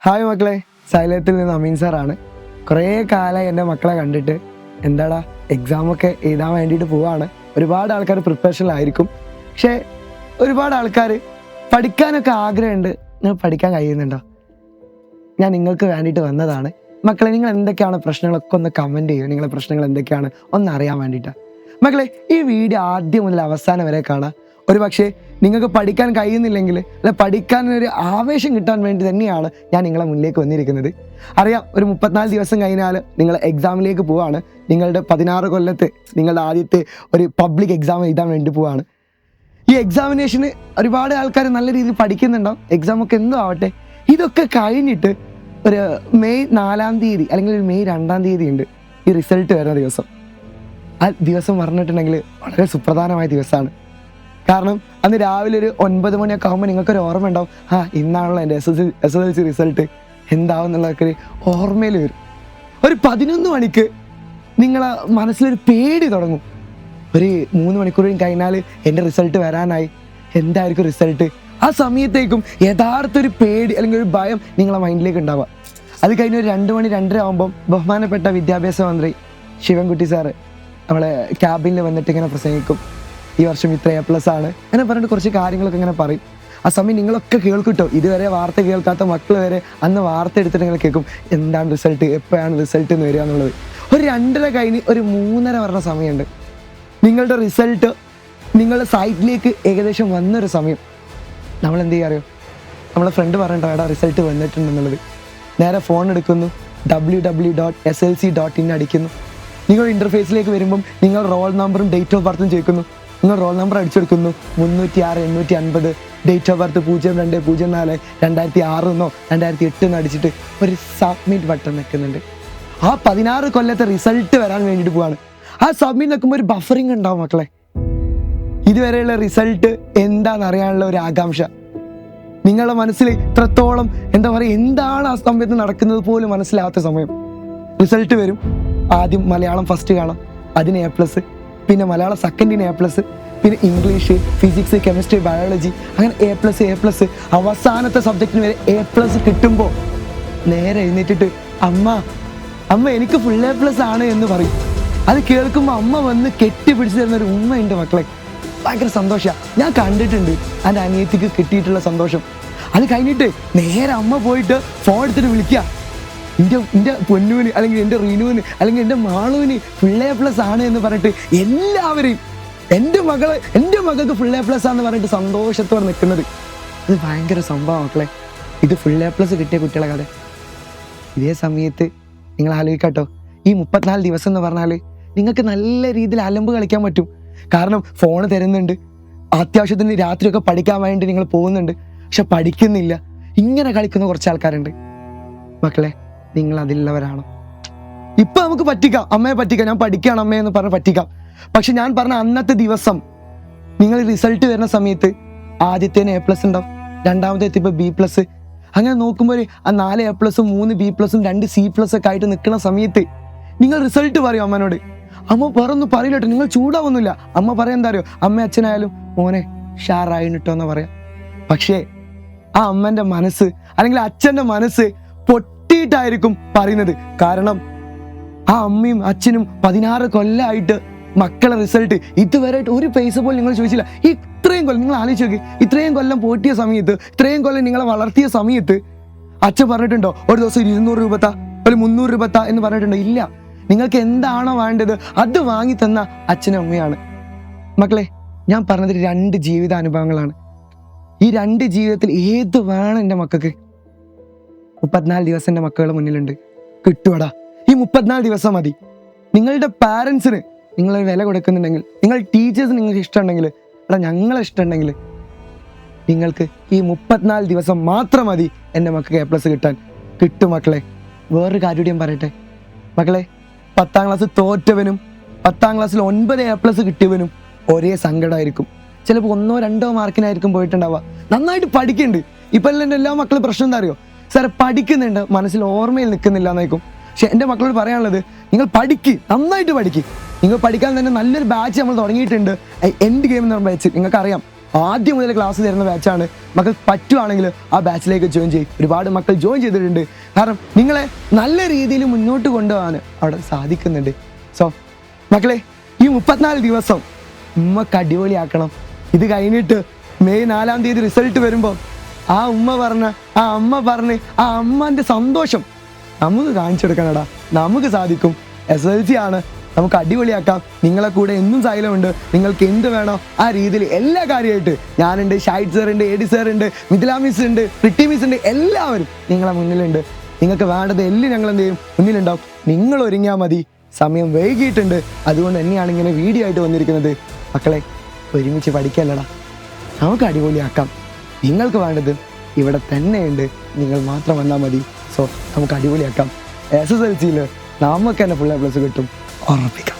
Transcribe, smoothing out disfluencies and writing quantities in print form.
Hi മക്കളെ, സൈലത്തിൽ നിന്ന് അമീൻ സാറാണ്. കുറേ കാലമായി എൻ്റെ മക്കളെ കണ്ടിട്ട്. എന്താടാ, എക്സാമൊക്കെ എഴുതാൻ വേണ്ടിയിട്ട് പോവാണ്. ഒരുപാട് ആൾക്കാർ പ്രിപ്പറേഷനിലായിരിക്കും. പക്ഷേ ഒരുപാട് ആൾക്കാർ പഠിക്കാനൊക്കെ ആഗ്രഹമുണ്ട്. നിങ്ങൾ പഠിക്കാൻ കഴിയുന്നുണ്ടോ? ഞാൻ നിങ്ങൾക്ക് വേണ്ടിയിട്ട് വന്നതാണ്. മക്കളെ, നിങ്ങൾ എന്തൊക്കെയാണ് പ്രശ്നങ്ങളൊക്കെ ഒന്ന് കമൻറ്റ് ചെയ്യുക. നിങ്ങളുടെ പ്രശ്നങ്ങൾ എന്തൊക്കെയാണ് ഒന്ന് അറിയാൻ വേണ്ടിയിട്ടാണ്. മക്കളെ, ഈ വീഡിയോ ആദ്യം മുതൽ അവസാനം വരെ കാണാം. ഒരു പക്ഷേ നിങ്ങൾക്ക് പഠിക്കാൻ കഴിയുന്നില്ലെങ്കിൽ അല്ലെ, പഠിക്കാനൊരു ആവേശം കിട്ടാൻ വേണ്ടി തന്നെയാണ് ഞാൻ നിങ്ങളെ മുന്നിലേക്ക് വന്നിരിക്കുന്നത്. അറിയാം, ഒരു 34 ദിവസം കഴിഞ്ഞാൽ നിങ്ങൾ എക്സാമിലേക്ക് പോവാണ്. നിങ്ങളുടെ 16 കൊല്ലത്തെ നിങ്ങളുടെ ആദ്യത്തെ ഒരു പബ്ലിക് എക്സാം എഴുതാൻ വേണ്ടി പോവാണ്. ഈ എക്സാമിനേഷന് ഒരുപാട് ആൾക്കാർ നല്ല രീതിയിൽ പഠിക്കുന്നുണ്ടാവും. എക്സാമൊക്കെ എന്തോ ആവട്ടെ, ഇതൊക്കെ കഴിഞ്ഞിട്ട് ഒരു മെയ് 4-ാം തീയതി അല്ലെങ്കിൽ ഒരു മെയ് 2-ാം തീയതി ഉണ്ട് ഈ റിസൾട്ട് വരുന്ന ദിവസം. ആ ദിവസം പറഞ്ഞിട്ടുണ്ടെങ്കിൽ വളരെ സുപ്രധാനമായ ദിവസമാണ്. കാരണം അന്ന് രാവിലെ ഒരു 9 മണിയൊക്കെ ആകുമ്പോൾ നിങ്ങൾക്കൊരു ഓർമ്മ ഉണ്ടാവും, ഇന്നാണല്ലോ എൻ്റെ SSLC റിസൾട്ട്, എന്താവും എന്നുള്ളതൊക്കെ ഒരു ഓർമ്മയിൽ വരും. ഒരു 11 മണിക്ക് നിങ്ങളെ മനസ്സിലൊരു പേടി തുടങ്ങും. ഒരു 3 മണിക്കൂർ കഴിഞ്ഞാൽ എൻ്റെ റിസൾട്ട് വരാനായി, എന്തായിരിക്കും റിസൾട്ട്? ആ സമയത്തേക്കും യഥാർത്ഥ ഒരു പേടി അല്ലെങ്കിൽ ഒരു ഭയം നിങ്ങളെ മൈൻഡിലേക്ക് ഉണ്ടാവുക. അത് കഴിഞ്ഞ് ഒരു 2 മണി 2:30 ആകുമ്പം ബഹുമാനപ്പെട്ട വിദ്യാഭ്യാസ മന്ത്രി ശിവൻകുട്ടി സാറ് നമ്മളെ ക്യാബിനിൽ വന്നിട്ട് ഇങ്ങനെ പ്രസംഗിക്കും. ഈ വർഷം ഇത്ര A+ ആണ് അങ്ങനെ പറഞ്ഞിട്ട് കുറച്ച് കാര്യങ്ങളൊക്കെ ഇങ്ങനെ പറയും. ആ സമയം നിങ്ങളൊക്കെ കേൾക്കിട്ടോ. ഇതുവരെ വാർത്ത കേൾക്കാത്ത മക്കൾ വരെ അന്ന് വാർത്ത എടുത്തിട്ട് നിങ്ങൾ കേൾക്കും, എന്താണ് റിസൾട്ട്, എപ്പോഴാണ് റിസൾട്ട് എന്ന് വരിക എന്നുള്ളത്. ഒരു 2:30 കഴിഞ്ഞ് ഒരു 3:30 പറഞ്ഞ സമയമുണ്ട്. നിങ്ങളുടെ റിസൾട്ട് നിങ്ങളുടെ സൈറ്റിലേക്ക് ഏകദേശം വന്നൊരു സമയം. നമ്മൾ എന്ത് ചെയ്യുക അറിയോ? നമ്മളെ ഫ്രണ്ട് പറഞ്ഞിട്ടോ, എടാ റിസൾട്ട് വന്നിട്ടുണ്ടെന്നുള്ളത്. നേരെ ഫോൺ എടുക്കുന്നു, www.slc.in അടിക്കുന്നു. നിങ്ങൾ ഇൻ്റർഫേസിലേക്ക് വരുമ്പം നിങ്ങൾ റോൾ നമ്പറും ഡേറ്റ് ഓഫ് ബർത്തും ചോദിക്കുന്നു. നിങ്ങൾ റോൾ നമ്പർ അടിച്ചെടുക്കുന്നു, 306 850, ഡേറ്റ് ഓഫ് ബർത്ത് 0204 2006 എന്നോ 2008 എന്നോ അടിച്ചിട്ട് ഒരു സബ്മിറ്റ് ബട്ടൺ നിൽക്കുന്നുണ്ട്. ആ 16 കൊല്ലത്തെ റിസൾട്ട് വരാൻ വേണ്ടിയിട്ട് പോവാണ്. ആ സബ്മിറ്റ് നിൽക്കുമ്പോൾ ഒരു ബഫറിങ് ഉണ്ടാവും മക്കളെ. ഇതുവരെയുള്ള റിസൾട്ട് എന്താണെന്ന് അറിയാനുള്ള ഒരു ആകാംക്ഷ നിങ്ങളുടെ മനസ്സിൽ ഇത്രത്തോളം, എന്താ പറയുക, എന്താണ് ആ സമയത്ത് നടക്കുന്നത് പോലും മനസ്സിലാവാത്ത സമയം. റിസൾട്ട് വരും. ആദ്യം മലയാളം ഫസ്റ്റ് കാണാം, അതിന് A+, പിന്നെ മലയാളം സെക്കൻഡിന് A+, പിന്നെ ഇംഗ്ലീഷ്, ഫിസിക്സ്, കെമിസ്ട്രി, ബയോളജി, അങ്ങനെ A+, അവസാനത്തെ സബ്ജക്റ്റിന് വരെ A+ കിട്ടുമ്പോൾ നേരെ എഴുന്നേറ്റിട്ട് അമ്മ എനിക്ക് ഫുൾ A+ ആണ് എന്ന് പറയും. അത് കേൾക്കുമ്പോൾ അമ്മ വന്ന് കെട്ടിപ്പിടിച്ച് തരുന്നൊരു ഉമ്മയുണ്ട് മക്കളെ. ഭയങ്കര സന്തോഷമാണ്. ഞാൻ കണ്ടിട്ടുണ്ട് എൻ്റെ അനിയത്തിക്ക് കിട്ടിയിട്ടുള്ള സന്തോഷം. അത് കഴിഞ്ഞിട്ട് നേരെ അമ്മ പോയിട്ട് ഫോൺ എടുത്തിട്ട് വിളിക്കുക, എൻ്റെ പൊന്നുവിന് അല്ലെങ്കിൽ എൻ്റെ റീനുവിന് അല്ലെങ്കിൽ എൻ്റെ മാളുവിന് ഫുൾ A+ ആണ് എന്ന് പറഞ്ഞിട്ട് എല്ലാവരെയും, എൻ്റെ മകൾക്ക് ഫുൾ A+ ആണെന്ന് പറഞ്ഞിട്ട് സന്തോഷത്തോടെ നിൽക്കുന്നത്. ഇത് ഭയങ്കര സംഭവം മക്കളെ. ഇത് ഫുൾ A+ കിട്ടിയ കുട്ടികളെ കഥ. ഇതേ സമയത്ത് നിങ്ങൾ ആലോചിക്കാട്ടോ, ഈ 34 ദിവസം എന്ന് പറഞ്ഞാൽ നിങ്ങൾക്ക് നല്ല രീതിയിൽ അലമ്പ് കളിക്കാൻ പറ്റും. കാരണം ഫോൺ തരുന്നുണ്ട്, അത്യാവശ്യത്തിന് രാത്രിയൊക്കെ പഠിക്കാൻ വേണ്ടി നിങ്ങൾ പോകുന്നുണ്ട്, പക്ഷെ പഠിക്കുന്നില്ല. ഇങ്ങനെ കളിക്കുന്ന കുറച്ച് ആൾക്കാരുണ്ട് മക്കളെ. നിങ്ങൾ അതിലുള്ളവരാണോ? ഇപ്പം നമുക്ക് പറ്റിക്കാം, അമ്മയെ പറ്റിക്കാം, ഞാൻ പഠിക്കുകയാണ് അമ്മയെന്ന് പറഞ്ഞ് പറ്റിക്കാം. പക്ഷെ ഞാൻ പറഞ്ഞ അന്നത്തെ ദിവസം നിങ്ങൾ റിസൾട്ട് വരുന്ന സമയത്ത് ആദ്യത്തേന് A+ ഉണ്ടാവും, രണ്ടാമത്തെ എത്തിയപ്പോൾ B+, അങ്ങനെ നോക്കുമ്പോൾ ആ 4 A+, 3 B+, 2 C+ ഒക്കെ ആയിട്ട് നിൽക്കുന്ന സമയത്ത് നിങ്ങൾ റിസൾട്ട് പറയും അമ്മനോട്. അമ്മ വേറൊന്നും പറയില്ല കേട്ടോ, നിങ്ങൾ ചൂടാവുന്നില്ല. അമ്മ പറയാൻ എന്താ അറിയോ? അമ്മ അച്ഛനായാലും മോനെ ഷാറായിട്ടോ എന്ന് പറയാം. പക്ഷേ ആ അമ്മൻ്റെ മനസ്സ് അല്ലെങ്കിൽ അച്ഛൻ്റെ മനസ്സ് പൊട്ടിയിട്ടായിരിക്കും പറയുന്നത്. കാരണം ആ അമ്മയും അച്ഛനും 16 കൊല്ലമായിട്ട് മക്കളെ റിസൾട്ട് ഇതുവരെ ഒരു പൈസ പോലും നിങ്ങൾ ചോദിച്ചില്ല. ഇത്രയും കൊല്ലം നിങ്ങൾ ആലോചിച്ച് നോക്കി, ഇത്രയും കൊല്ലം പോറ്റിയ സമയത്ത്, ഇത്രയും കൊല്ലം നിങ്ങളെ വളർത്തിയ സമയത്ത് അച്ഛൻ പറഞ്ഞിട്ടുണ്ടോ ഒരു ദിവസം 200 രൂപ താ, ഒരു 300 രൂപ താ എന്ന് പറഞ്ഞിട്ടുണ്ടോ? ഇല്ല. നിങ്ങൾക്ക് എന്താണോ വേണ്ടത് അത് വാങ്ങി തന്ന അച്ഛനും അമ്മയാണ്. മക്കളെ, ഞാൻ പറഞ്ഞത് 2 ജീവിതാനുഭവങ്ങളാണ്. ഈ 2 ജീവിതത്തിൽ ഏത് വേണം എൻ്റെ മക്കൾക്ക്? 34 ദിവസം എൻ്റെ മക്കളുടെ മുന്നിലുണ്ട്. കിട്ടുവടാ, ഈ 34 ദിവസം മതി. നിങ്ങളുടെ പാരൻസിന് നിങ്ങളൊരു വില കൊടുക്കുന്നുണ്ടെങ്കിൽ, നിങ്ങൾ ടീച്ചേഴ്സിന് നിങ്ങൾക്ക് ഇഷ്ടമുണ്ടെങ്കിൽ, ഞങ്ങളെ ഇഷ്ടമുണ്ടെങ്കിൽ, നിങ്ങൾക്ക് ഈ 34 ദിവസം മാത്രം മതി എൻ്റെ മക്കൾക്ക് A+ കിട്ടാൻ. കിട്ടും മക്കളെ. വേറൊരു കാര്യം ഞാൻ പറയട്ടെ മക്കളെ, 10ാം ക്ലാസ് തോറ്റവനും 10ാം ക്ലാസ്സിൽ 9 A+ കിട്ടിയവനും ഒരേ സങ്കടമായിരിക്കും. ചിലപ്പോൾ 1-2 മാർക്കിനായിരിക്കും പോയിട്ടുണ്ടാവുക. നന്നായിട്ട് പഠിക്കുന്നുണ്ട്. ഇപ്പം എൻ്റെ എല്ലാ മക്കളും പ്രശ്നം എന്താ അറിയോ? സാർ പഠിക്കുന്നുണ്ട്, മനസ്സിൽ ഓർമ്മയിൽ നിൽക്കുന്നില്ല എന്നായിരിക്കും. പക്ഷെ എൻ്റെ മക്കളോട് പറയാനുള്ളത്, നിങ്ങൾ നന്നായിട്ട് പഠിക്ക്. നിങ്ങൾ പഠിക്കാൻ തന്നെ നല്ലൊരു ബാച്ച് നമ്മൾ തുടങ്ങിയിട്ടുണ്ട്, എൻഡ് ഗെയിം എന്ന് പറഞ്ഞ ബാച്ച്. നിങ്ങൾക്കറിയാം, ആദ്യം മുതൽ ക്ലാസ് തരുന്ന ബാച്ചാണ്. മക്കൾ പറ്റുവാണെങ്കിൽ ആ ബാച്ചിലേക്ക് ജോയിൻ ചെയ്യും. ഒരുപാട് മക്കൾ ജോയിൻ ചെയ്തിട്ടുണ്ട്. കാരണം നിങ്ങളെ നല്ല രീതിയിൽ മുന്നോട്ട് കൊണ്ടുപോകാൻ അവിടെ സാധിക്കുന്നുണ്ട്. സോ മക്കളെ, ഈ 34 ദിവസം ഉമ്മക്ക് അടിപൊളിയാക്കണം. ഇത് കഴിഞ്ഞിട്ട് മെയ് 4-ാം തീയതി റിസൾട്ട് വരുമ്പോൾ ആ ഉമ്മ പറഞ്ഞ ആ അമ്മ പറഞ്ഞ് ആ അമ്മൻ്റെ സന്തോഷം നമുക്ക് കാണിച്ചെടുക്കണടാ. നമുക്ക് സാധിക്കും. SSLC ആണ്, നമുക്ക് അടിപൊളിയാക്കാം. നിങ്ങളെ കൂടെ എന്നും സൈലമുണ്ട്. നിങ്ങൾക്ക് എന്ത് വേണോ ആ രീതിയിൽ എല്ലാ കാര്യമായിട്ട് ഞാനുണ്ട്, ഷാഹിദ് സാറുണ്ട്, എഡി സാറുണ്ട്, മിഥില മിസ് ഉണ്ട്, പ്രിട്ടി മിസ് ഉണ്ട്. എല്ലാവരും നിങ്ങളെ മുന്നിലുണ്ട്. നിങ്ങൾക്ക് വേണ്ടത് എല്ലാം ഞങ്ങൾ എന്ത് ചെയ്യും, മുന്നിലുണ്ടാവും. നിങ്ങൾ ഒരുങ്ങിയാൽ മതി. സമയം വൈകിയിട്ടുണ്ട്. അതുകൊണ്ട് തന്നെയാണ് ഇങ്ങനെ വീഡിയോ ആയിട്ട് വന്നിരിക്കുന്നത്. മക്കളെ, ഒരുമിച്ച് പഠിക്കല്ലടാ, നമുക്ക് അടിപൊളിയാക്കാം. നിങ്ങൾക്ക് വേണ്ടത് ഇവിടെ തന്നെയുണ്ട്. നിങ്ങൾ മാത്രം വന്നാൽ മതി. സോ നമുക്ക് അടിപൊളിയാക്കാം. SSLC നമുക്ക് തന്നെ ഫുൾ A+ കിട്ടും, ഉറപ്പിക്കാം.